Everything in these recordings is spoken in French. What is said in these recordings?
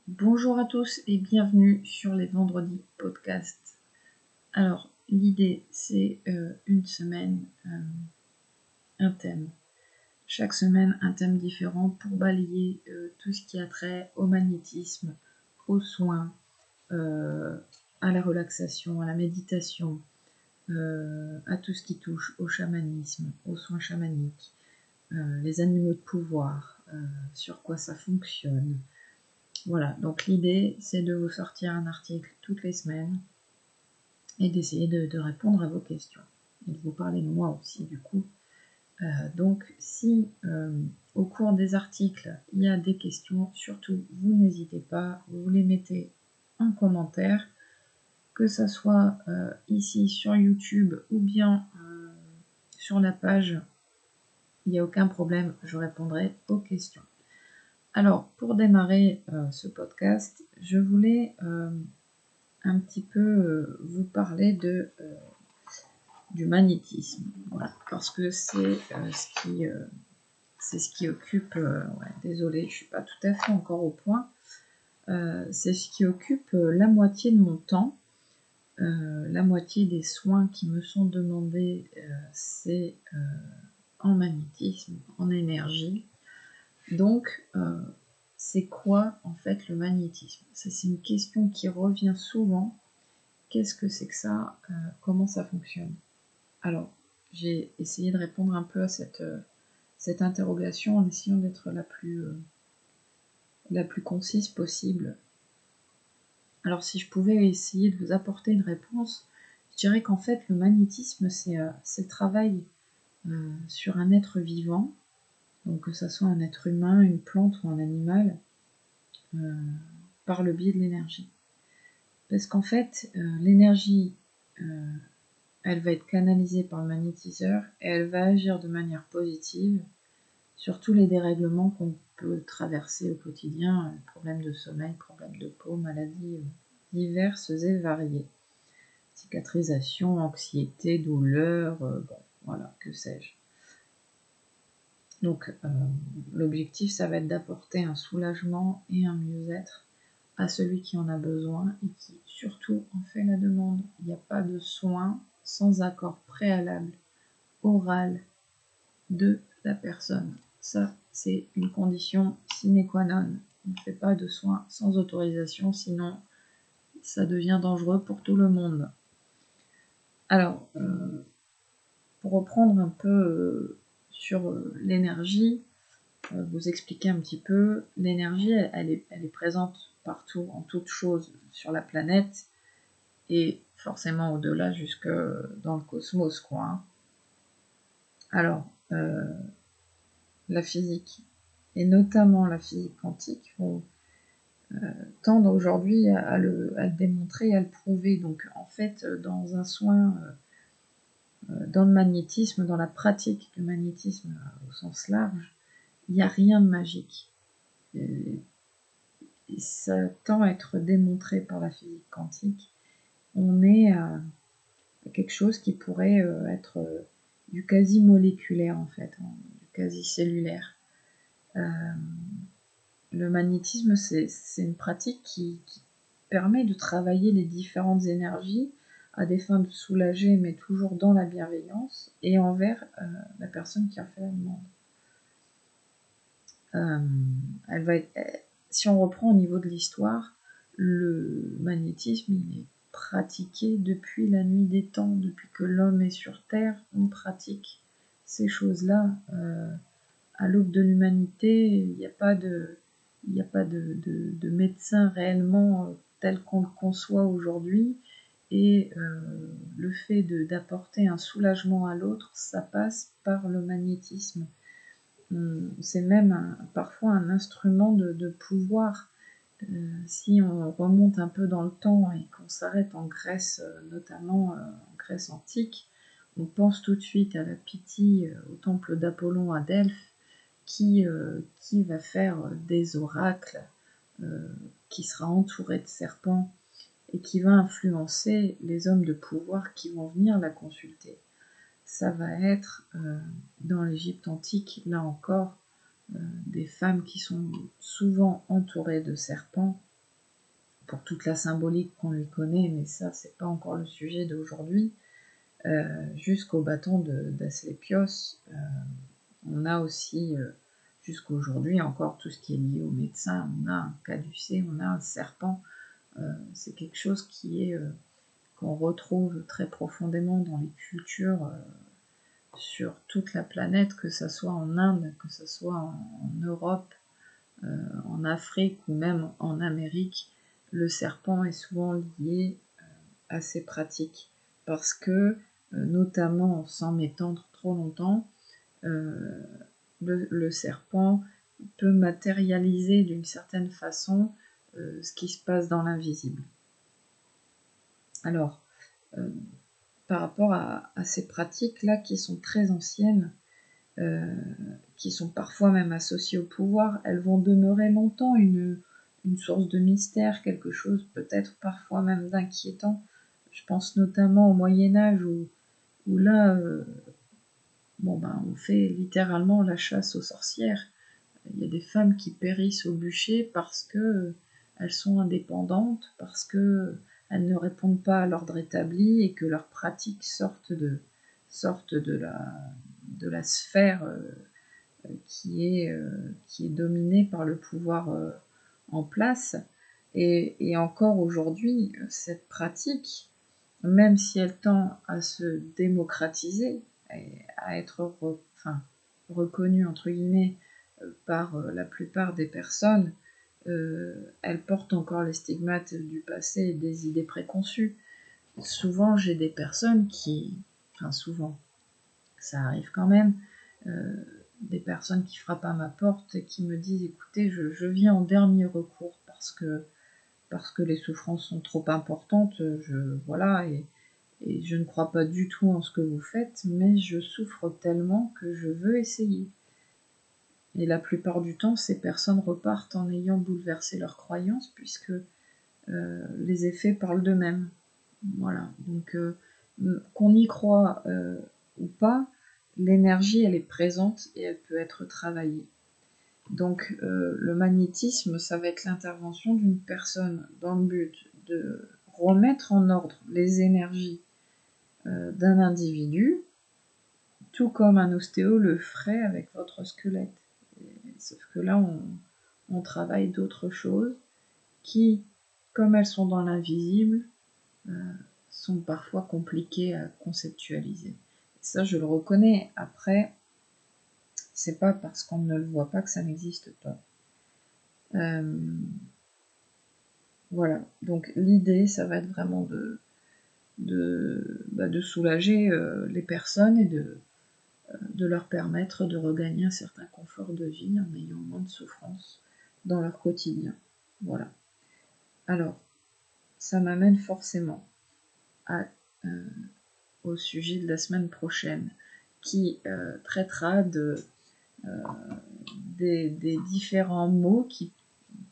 Bonjour à tous et bienvenue sur les vendredis podcast. Alors, l'idée, c'est une semaine, un thème. Chaque semaine, un thème différent pour balayer tout ce qui a trait au magnétisme, aux soins, à la relaxation, à la méditation, à tout ce qui touche au chamanisme, aux soins chamaniques, les animaux de pouvoir, sur quoi ça fonctionne. Voilà, donc l'idée, c'est de vous sortir un article toutes les semaines et d'essayer de répondre à vos questions et de vous parler de moi aussi du coup. Donc si au cours des articles, il y a des questions, surtout, vous n'hésitez pas, vous les mettez en commentaire, que ça soit ici sur YouTube ou bien sur la page, il n'y a aucun problème, je répondrai aux questions. Alors, pour démarrer ce podcast, je voulais un petit peu vous parler du magnétisme, voilà, parce que c'est ce qui occupe, désolée, je suis pas tout à fait encore au point, c'est ce qui occupe la moitié de mon temps, la moitié des soins qui me sont demandés, c'est en magnétisme, en énergie. Donc, c'est quoi en fait le magnétisme? Ça, c'est une question qui revient souvent. Qu'est-ce que c'est que ça? Comment ça fonctionne? Alors, j'ai essayé de répondre un peu à cette interrogation en essayant d'être la plus concise possible. Alors, si je pouvais essayer de vous apporter une réponse, je dirais qu'en fait, le magnétisme, c'est le travail sur un être vivant, donc que ce soit un être humain, une plante ou un animal, par le biais de l'énergie. Parce qu'en fait, l'énergie, elle va être canalisée par le magnétiseur et elle va agir de manière positive sur tous les dérèglements qu'on peut traverser au quotidien, problèmes de sommeil, problèmes de peau, maladies diverses et variées. Cicatrisation, anxiété, douleur, bon, voilà, que sais-je. Donc, l'objectif, ça va être d'apporter un soulagement et un mieux-être à celui qui en a besoin et qui surtout en fait la demande. Il n'y a pas de soin sans accord préalable, oral, de la personne. Ça, c'est une condition sine qua non. On ne fait pas de soins sans autorisation, sinon ça devient dangereux pour tout le monde. Alors, pour reprendre un peu sur l'énergie, vous expliquer un petit peu, l'énergie, elle est présente partout, en toute chose sur la planète, et forcément au-delà, jusque dans le cosmos, quoi. Hein. Alors, la physique, et notamment la physique quantique, vont tendre aujourd'hui à le démontrer et à le prouver. Donc, en fait, dans un soin, dans le magnétisme, dans la pratique du magnétisme au sens large, il n'y a rien de magique. Et ça tend à être démontré par la physique quantique. On est à quelque chose qui pourrait être du quasi-moléculaire, en fait, du quasi-cellulaire. Le magnétisme, c'est une pratique qui permet de travailler les différentes énergies à des fins de soulager, mais toujours dans la bienveillance, et envers la personne qui a fait la demande. Si on reprend au niveau de l'histoire, le magnétisme, il est pratiqué depuis la nuit des temps, depuis que l'homme est sur Terre, on pratique ces choses-là. À l'aube de l'humanité, il n'y a pas de médecin réellement tel qu'on le conçoit aujourd'hui, et le fait d'apporter un soulagement à l'autre, ça passe par le magnétisme. C'est même parfois un instrument de pouvoir. Si on remonte un peu dans le temps et qu'on s'arrête en Grèce, notamment en Grèce antique, on pense tout de suite à la Pythie, au temple d'Apollon à Delphes, qui va faire des oracles, qui sera entouré de serpents et qui va influencer les hommes de pouvoir qui vont venir la consulter. Ça va être, dans l'Égypte antique, là encore, des femmes qui sont souvent entourées de serpents pour toute la symbolique qu'on lui connaît, mais ça, c'est pas encore le sujet d'aujourd'hui, jusqu'au bâton d'Asclépios. On a aussi, jusqu'à aujourd'hui, encore tout ce qui est lié aux médecins. On a un caducée, on a un serpent. C'est quelque chose qu'on retrouve très profondément dans les cultures sur toute la planète, que ce soit en Inde, que ce soit en Europe, en Afrique ou même en Amérique. Le serpent est souvent lié à ces pratiques parce que, notamment sans m'étendre trop longtemps, le serpent peut matérialiser d'une certaine façon ce qui se passe dans l'invisible. Alors, par rapport à ces pratiques-là qui sont très anciennes, qui sont parfois même associées au pouvoir, elles vont demeurer longtemps une source de mystère, quelque chose peut-être parfois même d'inquiétant. Je pense notamment au Moyen-Âge où là, on fait littéralement la chasse aux sorcières. Il y a des femmes qui périssent au bûcher parce que elles sont indépendantes, parce que elles ne répondent pas à l'ordre établi et que leurs pratiques sortent de la sphère qui est dominée par le pouvoir en place. Et encore aujourd'hui, cette pratique, même si elle tend à se démocratiser et à être reconnue entre guillemets par la plupart des personnes, elle porte encore les stigmates du passé et des idées préconçues. Souvent, j'ai des personnes souvent, ça arrive quand même, des personnes qui frappent à ma porte et qui me disent écoutez, je viens en dernier recours parce que les souffrances sont trop importantes, et je ne crois pas du tout en ce que vous faites, mais je souffre tellement que je veux essayer. Et la plupart du temps, ces personnes repartent en ayant bouleversé leurs croyances, puisque les effets parlent d'eux-mêmes. Voilà. Donc, qu'on y croit ou pas, l'énergie, elle est présente et elle peut être travaillée. Donc, le magnétisme, ça va être l'intervention d'une personne dans le but de remettre en ordre les énergies d'un individu, tout comme un ostéo le ferait avec votre squelette. Sauf que là, on travaille d'autres choses qui, comme elles sont dans l'invisible, sont parfois compliquées à conceptualiser. Ça, je le reconnais. Après, c'est pas parce qu'on ne le voit pas que ça n'existe pas. Voilà. Donc l'idée, ça va être vraiment de soulager les personnes et de leur permettre de regagner un certain confort de vie en ayant moins de souffrance dans leur quotidien. Voilà. Alors, ça m'amène forcément au sujet de la semaine prochaine, qui traitera des différents maux qui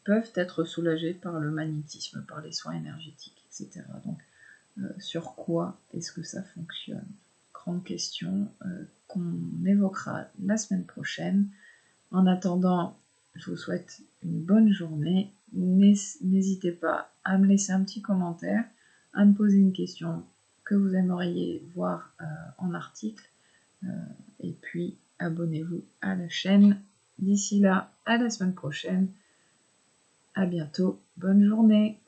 peuvent être soulagés par le magnétisme, par les soins énergétiques, etc. Donc, sur quoi est-ce que ça fonctionne? Grande question qu'on évoquera la semaine prochaine. En attendant, je vous souhaite une bonne journée. N'hésitez pas à me laisser un petit commentaire, à me poser une question que vous aimeriez voir en article. Et puis, abonnez-vous à la chaîne. D'ici là, à la semaine prochaine. À bientôt. Bonne journée.